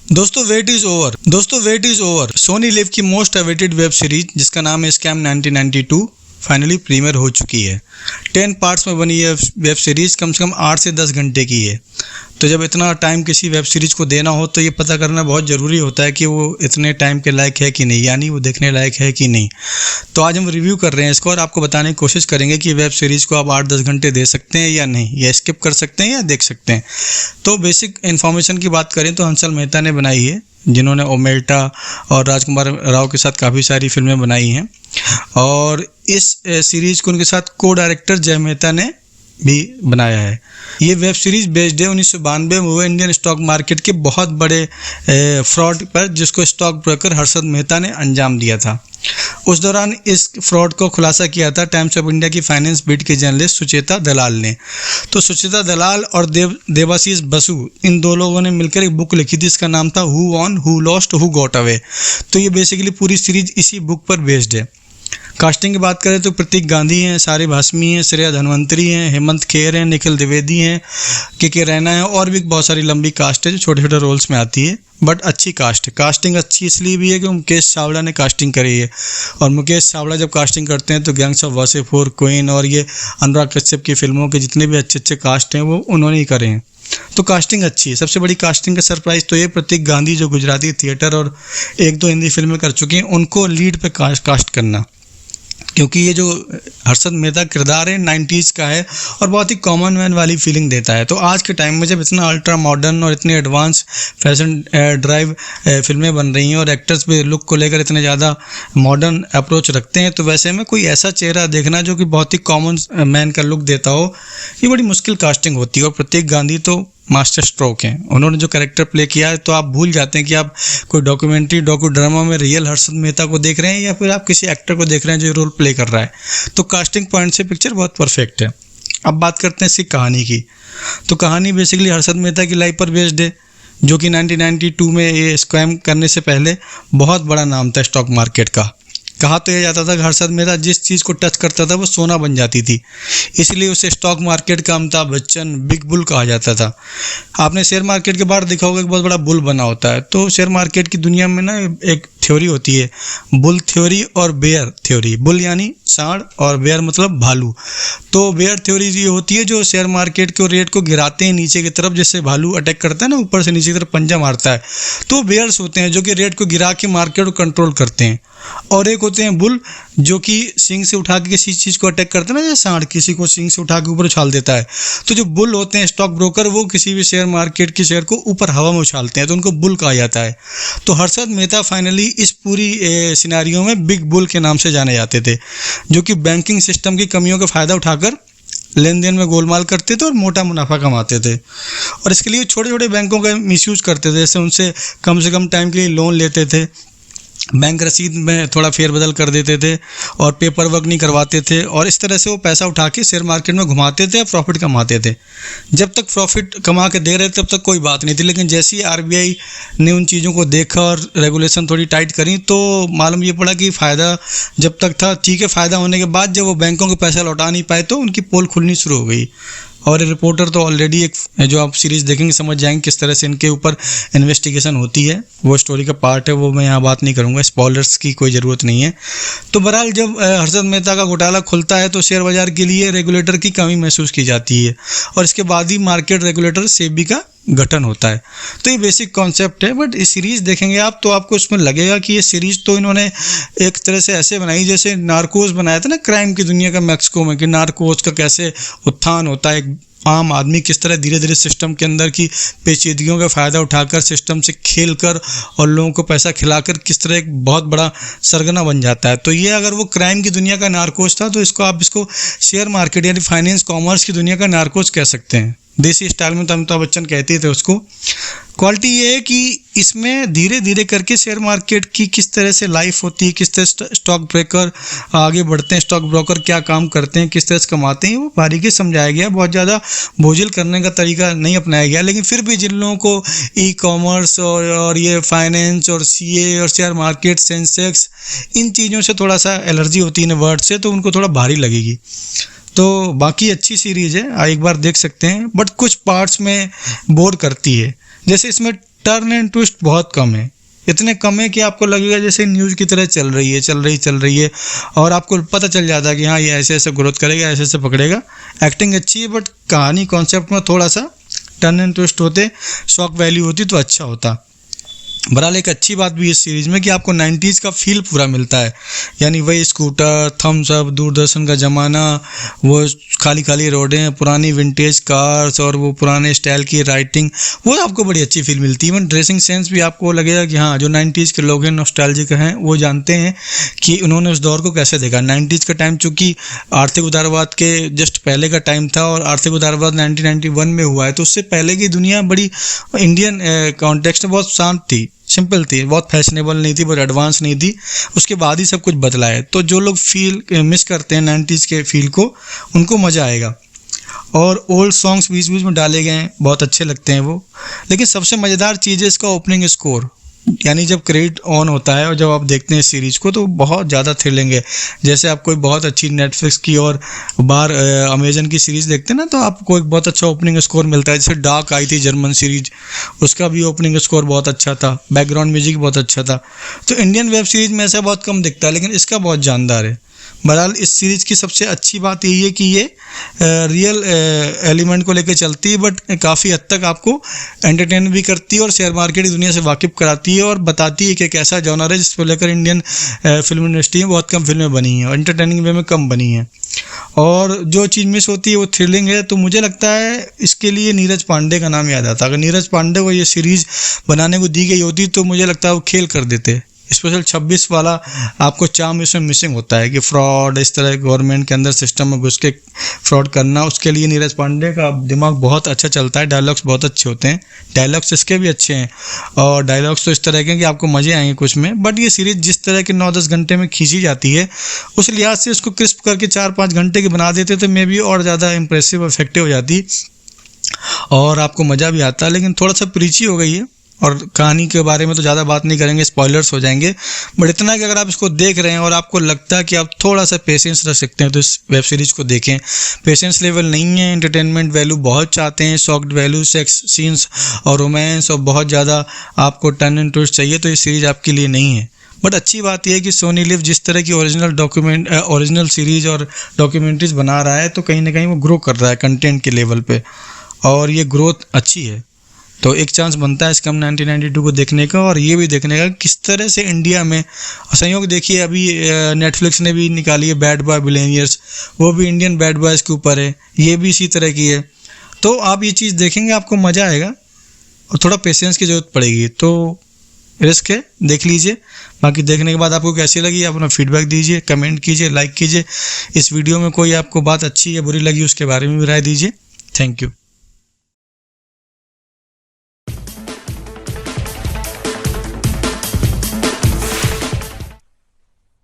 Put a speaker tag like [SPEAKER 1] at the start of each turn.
[SPEAKER 1] दोस्तों wait is over. Sony LIV की most awaited web series जिसका नाम है स्कैम 1992 फाइनली प्रीमियर हो चुकी है। 10 पार्ट्स में बनी ये वेब सीरीज कम से कम 8 से 10 घंटे की है। तो जब इतना टाइम किसी वेब सीरीज को देना हो तो ये पता करना बहुत ज़रूरी होता है कि वो इतने टाइम के लायक है कि नहीं, यानी वो देखने लायक है कि नहीं। तो आज हम रिव्यू कर रहे हैं इसको और आपको बताने की कोशिश करेंगे कि वेब सीरीज़ को आप 8-10 घंटे दे सकते हैं या नहीं, या स्किप कर सकते हैं या देख सकते हैं। तो बेसिक इन्फॉर्मेशन की बात करें तो हंसल मेहता ने बनाई है, जिन्होंने ओमेल्टा और राजकुमार राव के साथ काफ़ी सारी फिल्में बनाई हैं। और इस सीरीज़ को उनके साथ को डायरेक्टर जय मेहता ने भी बनाया है। ये वेब सीरीज़ बेस्ड है 1992 में हुए इंडियन स्टॉक मार्केट के बहुत बड़े फ्रॉड पर, जिसको स्टॉक ब्रोकर हर्षद मेहता ने अंजाम दिया था। उस दौरान इस फ्रॉड को खुलासा किया था टाइम्स ऑफ इंडिया की फाइनेंस बीट के जर्नलिस्ट सुचेता दलाल ने। तो सुचेता दलाल और देवाशीष बसु, इन दो लोगों ने मिलकर एक बुक लिखी थी, इसका नाम था who won, who lost, who got away. तो ये बेसिकली पूरी सीरीज इसी बुक पर बेस्ड है। कास्टिंग की बात करें तो प्रतीक गांधी हैं, सारे भास्मी हैं, श्रेया धनवंतरी हैं, हेमंत खेर हैं, निखिल द्विवेदी हैं, के रैना है, और भी बहुत सारी लंबी कास्ट है जो छोटे छोटे रोल्स में आती है। बट अच्छी कास्टिंग अच्छी इसलिए भी है कि मुकेश चावला ने कास्टिंग करी है। और मुकेश चावला जब कास्टिंग करते हैं तो गैंग्स ऑफ वासेपुर, क्वीन और ये अनुराग कश्यप की फिल्मों के जितने भी अच्छे अच्छे कास्ट हैं वो उन्होंने ही करे हैं। तो कास्टिंग अच्छी है। सबसे बड़ी कास्टिंग का सरप्राइज तो ये प्रतीक गांधी जो गुजराती थिएटर और 1-2 हिंदी फिल्में कर चुके हैं, उनको लीड पे कास्ट करना, क्योंकि ये जो हर्षद मेहता किरदार है 90s का है और बहुत ही कॉमन मैन वाली फीलिंग देता है। तो आज के टाइम में जब इतना अल्ट्रा मॉडर्न और इतने एडवांस फैशन ड्राइव फिल्में बन रही हैं और एक्टर्स भी लुक को लेकर इतने ज़्यादा मॉडर्न अप्रोच रखते हैं, तो वैसे में कोई ऐसा चेहरा देखना जो कि बहुत ही कॉमन मैन का लुक देता हो, ये बड़ी मुश्किल कास्टिंग होती है। और प्रतीक गांधी तो मास्टर स्ट्रोक हैं। उन्होंने जो कैरेक्टर प्ले किया है तो आप भूल जाते हैं कि आप कोई डॉक्यू ड्रामा में रियल हर्षद मेहता को देख रहे हैं या फिर आप किसी एक्टर को देख रहे हैं जो रोल प्ले कर रहा है। तो कास्टिंग पॉइंट से पिक्चर बहुत परफेक्ट है। अब बात करते हैं इसकी कहानी की। तो कहानी बेसिकली हर्षद मेहता की लाइफ पर बेस्ड है, जो कि 1992 में ये स्कैम करने से पहले बहुत बड़ा नाम था स्टॉक मार्केट का। कहा तो यह जाता था कि हर्षद मेहता जिस चीज़ को टच करता था वो सोना बन जाती थी, इसलिए उसे स्टॉक मार्केट का अमिताभ बच्चन, बिग बुल कहा जाता था। आपने शेयर मार्केट के बाहर देखा होगा कि बहुत बड़ा बुल बना होता है। तो शेयर मार्केट की दुनिया में ना एक थ्योरी होती है, बुल थ्योरी और बेयर थ्योरी। बुल यानी सांड और बेयर मतलब भालू। तो बेयर थ्योरी ये होती है जो शेयर मार्केट के रेट को गिराते हैं नीचे की तरफ, जैसे भालू अटैक करता है ना, ऊपर से नीचे की तरफ पंजा मारता है। तो बेयर्स होते हैं जो कि रेट को गिरा के मार्केट को कंट्रोल करते हैं। और एक होते हैं बुल जो कि सिंग से उठा के किसी चीज़ को अटैक करते हैं ना, जैसे सांड किसी को सिंग से उठा के ऊपर उछाल देता है। तो जो बुल होते हैं स्टॉक ब्रोकर, वो किसी भी शेयर मार्केट की शेयर को ऊपर हवा में उछालते हैं, तो उनको बुल कहा जाता है। तो हर्षद मेहता फाइनली इस पूरी सिनेरियो में बिग बुल के नाम से जाने जाते थे, जो कि बैंकिंग सिस्टम की कमियों का फ़ायदा उठाकर लेन देन में गोलमाल करते थे और मोटा मुनाफा कमाते थे। और इसके लिए छोटे छोटे बैंकों का मिसयूज़ करते थे, जैसे उनसे कम से कम टाइम के लिए लोन लेते थे, बैंक रसीद में थोड़ा फेरबदल कर देते थे और पेपर वर्क नहीं करवाते थे, और इस तरह से वो पैसा उठा के शेयर मार्केट में घुमाते थे और प्रॉफिट कमाते थे। जब तक प्रॉफिट कमा के दे रहे थे तब तक कोई बात नहीं थी, लेकिन जैसे ही आरबीआई ने उन चीज़ों को देखा और रेगुलेशन थोड़ी टाइट करी तो मालूम ये पड़ा कि फ़ायदा जब तक था ठीक है, फ़ायदा होने के बाद जब वो बैंकों के पैसा लौटा नहीं पाए तो उनकी पोल खुलनी शुरू हो गई। और रिपोर्टर तो ऑलरेडी एक जो आप सीरीज़ देखेंगे समझ जाएंगे किस तरह से इनके ऊपर इन्वेस्टिगेशन होती है, वो स्टोरी का पार्ट है, वो मैं यहाँ बात नहीं करूँगा, स्पॉयलर्स की कोई ज़रूरत नहीं है। तो बहरहाल जब हर्षद मेहता का घोटाला खुलता है तो शेयर बाज़ार के लिए रेगुलेटर की कमी महसूस की जाती है और इसके बाद ही मार्केट रेगुलेटर सेबी का गठन होता है। तो ये बेसिक कॉन्सेप्ट है। बट इस सीरीज़ देखेंगे आप तो आपको इसमें लगेगा कि ये सीरीज़ तो इन्होंने एक तरह से ऐसे बनाई जैसे नार्कोस बनाया था ना, क्राइम की दुनिया का मैक्सिको में, कि नार्कोस का कैसे उत्थान होता है, एक आम आदमी किस तरह धीरे धीरे सिस्टम के अंदर की पेचीदगियों का फ़ायदा उठाकर सिस्टम से खेल कर और लोगों को पैसा खिलाकर किस तरह एक बहुत बड़ा सरगना बन जाता है। तो ये अगर वो क्राइम की दुनिया का नार्कोस था तो इसको शेयर मार्केट यानी फाइनेंस कॉमर्स की दुनिया का नार्कोस कह सकते हैं। देसी स्टाइल में तो अमिताभ बच्चन कहते थे उसको। क्वालिटी ये है कि इसमें धीरे धीरे करके शेयर मार्केट की किस तरह से लाइफ होती है, किस तरह स्टॉक ब्रेकर आगे बढ़ते हैं, स्टॉक ब्रोकर क्या काम करते हैं, किस तरह से कमाते हैं, वो बारीकी समझाया गया। बहुत ज़्यादा बोझिल करने का तरीका नहीं अपनाया गया, लेकिन फिर भी जिन लोगों को ई कॉमर्स और ये फाइनेंस और सीए और शेयर मार्केट, सेंसेक्स, इन चीज़ों से थोड़ा सा एलर्जी होती है इन वर्ड से, तो उनको थोड़ा भारी लगेगी। तो बाकी अच्छी सीरीज़ है, एक बार देख सकते हैं, बट कुछ पार्ट्स में बोर करती है। जैसे इसमें टर्न एंड ट्विस्ट बहुत कम है, इतने कम है कि आपको लगेगा जैसे न्यूज़ की तरह चल रही है और आपको पता चल जाता है कि हाँ ये ऐसे ऐसे ग्रोथ करेगा, ऐसे ऐसे पकड़ेगा। एक्टिंग अच्छी है बट कहानी कॉन्सेप्ट में थोड़ा सा टर्न एंड ट्विस्ट होते, शॉक वैल्यू होती तो अच्छा होता। बहरहाल एक अच्छी बात भी इस सीरीज़ में कि आपको 90s का फील पूरा मिलता है, यानी वही स्कूटर, थम्स अप, दूरदर्शन का ज़माना, वो खाली खाली रोडें, पुरानी विंटेज कार्स और वो पुराने स्टाइल की राइटिंग, वो आपको बड़ी अच्छी फील मिलती है। इवन ड्रेसिंग सेंस भी आपको लगेगा कि हाँ जो 90s के लोग हैं, नॉस्टैल्जिक हैं, वो जानते हैं कि उन्होंने उस दौर को कैसे देखा। 90s का टाइम चूँकि आर्थिक उदारवाद के जस्ट पहले का टाइम था और आर्थिक उदारवाद 1991 में हुआ है, तो उससे पहले की दुनिया बड़ी इंडियन कॉन्टेक्स्ट में बहुत शांत थी, सिंपल थी, बहुत फैशनेबल नहीं थी, बहुत एडवांस नहीं थी। उसके बाद ही सब कुछ बदला है। तो जो लोग फील मिस करते हैं 90s के फील को, उनको मज़ा आएगा। और ओल्ड सॉन्ग्स बीच बीच में डाले गए हैं, बहुत अच्छे लगते हैं वो। लेकिन सबसे मज़ेदार चीज़ है इसका ओपनिंग स्कोर, यानी जब क्रेडिट ऑन होता है और जब आप देखते हैं सीरीज़ को तो बहुत ज़्यादा थ्रिलिंग है। जैसे आप कोई बहुत अच्छी नेटफ्लिक्स की और बाहर अमेजन की सीरीज़ देखते हैं ना, तो आपको एक बहुत अच्छा ओपनिंग स्कोर मिलता है। जैसे डार्क आई थी जर्मन सीरीज, उसका भी ओपनिंग स्कोर बहुत अच्छा था, बैकग्राउंड म्यूजिक बहुत अच्छा था। तो इंडियन वेब सीरीज़ में ऐसा बहुत कम दिखता है, लेकिन इसका बहुत जानदार है। बहरहाल इस सीरीज़ की सबसे अच्छी बात यही है कि ये रियल एलिमेंट को लेकर चलती है, बट काफ़ी हद तक आपको एंटरटेन भी करती है और शेयर मार्केट की दुनिया से वाकिफ़ कराती है और बताती है कि एक ऐसा जॉनर है जिसको लेकर इंडियन फिल्म इंडस्ट्री में बहुत कम फिल्में बनी हैं और एंटरटेनिंग वे में कम बनी हैं। और जो चीज़ मिस होती है वो थ्रिलिंग है। तो मुझे लगता है इसके लिए नीरज पांडे का नाम याद आता। अगर नीरज पांडे को ये सीरीज़ बनाने को दी गई होती तो मुझे लगता है वो खेल कर देते। स्पेशल 26 वाला आपको चार्म इसमें मिसिंग होता है कि फ्रॉड, इस तरह गवर्नमेंट के अंदर सिस्टम में घुस के फ्रॉड करना, उसके लिए नीरज पांडे का दिमाग बहुत अच्छा चलता है। डायलॉग्स बहुत अच्छे होते हैं, डायलॉग्स इसके भी अच्छे हैं और डायलॉग्स तो इस तरह के हैं कि आपको मज़े आएंगे कुछ में। बट ये सीरीज़ जिस तरह के 9-10 घंटे में खींची जाती है, उस लिहाज से उसको क्रिस्प करके 4-5 घंटे की बना देते तो मे भी और ज़्यादा इंप्रेसिव, इफेक्टिव हो जाती और आपको मज़ा भी आता। लेकिन थोड़ा सा प्रीची हो गई है। और कहानी के बारे में तो ज़्यादा बात नहीं करेंगे, स्पॉयलर्स हो जाएंगे। बट इतना कि अगर आप इसको देख रहे हैं और आपको लगता है कि आप थोड़ा सा पेशेंस रख सकते हैं तो इस वेब सीरीज़ को देखें। पेशेंस लेवल नहीं है, एंटरटेनमेंट वैल्यू बहुत चाहते हैं, शॉक्ड वैल्यू, सेक्स सीन्स और रोमांस और बहुत ज़्यादा आपको टर्न एंड ट्विस्ट चाहिए तो ये सीरीज़ आपके लिए नहीं है। बट अच्छी बात यह है कि सोनी लिव जिस तरह की ओरिजिनल सीरीज़ और डॉक्यूमेंट्रीज बना रहा है तो कहीं ना कहीं वो ग्रो कर रहा है कंटेंट के लेवल पे और ये ग्रोथ अच्छी है। तो एक चांस बनता है स्कैम 1992 को देखने का और ये भी देखने का किस तरह से इंडिया में संयोग। देखिए अभी नेटफ्लिक्स ने भी निकाली है बैड बॉय बिलियनियर्स, वो भी इंडियन बैड बॉयज़ के ऊपर है, ये भी इसी तरह की है। तो आप ये चीज़ देखेंगे आपको मज़ा आएगा और थोड़ा पेशेंस की ज़रूरत पड़ेगी। तो रिस्क है, देख लीजिए। बाकी देखने के बाद आपको कैसी लगी आप अपना फीडबैक दीजिए, कमेंट कीजिए, लाइक कीजिए। इस वीडियो में कोई आपको बात अच्छी या बुरी लगी उसके बारे में भी राय दीजिए। Thank you.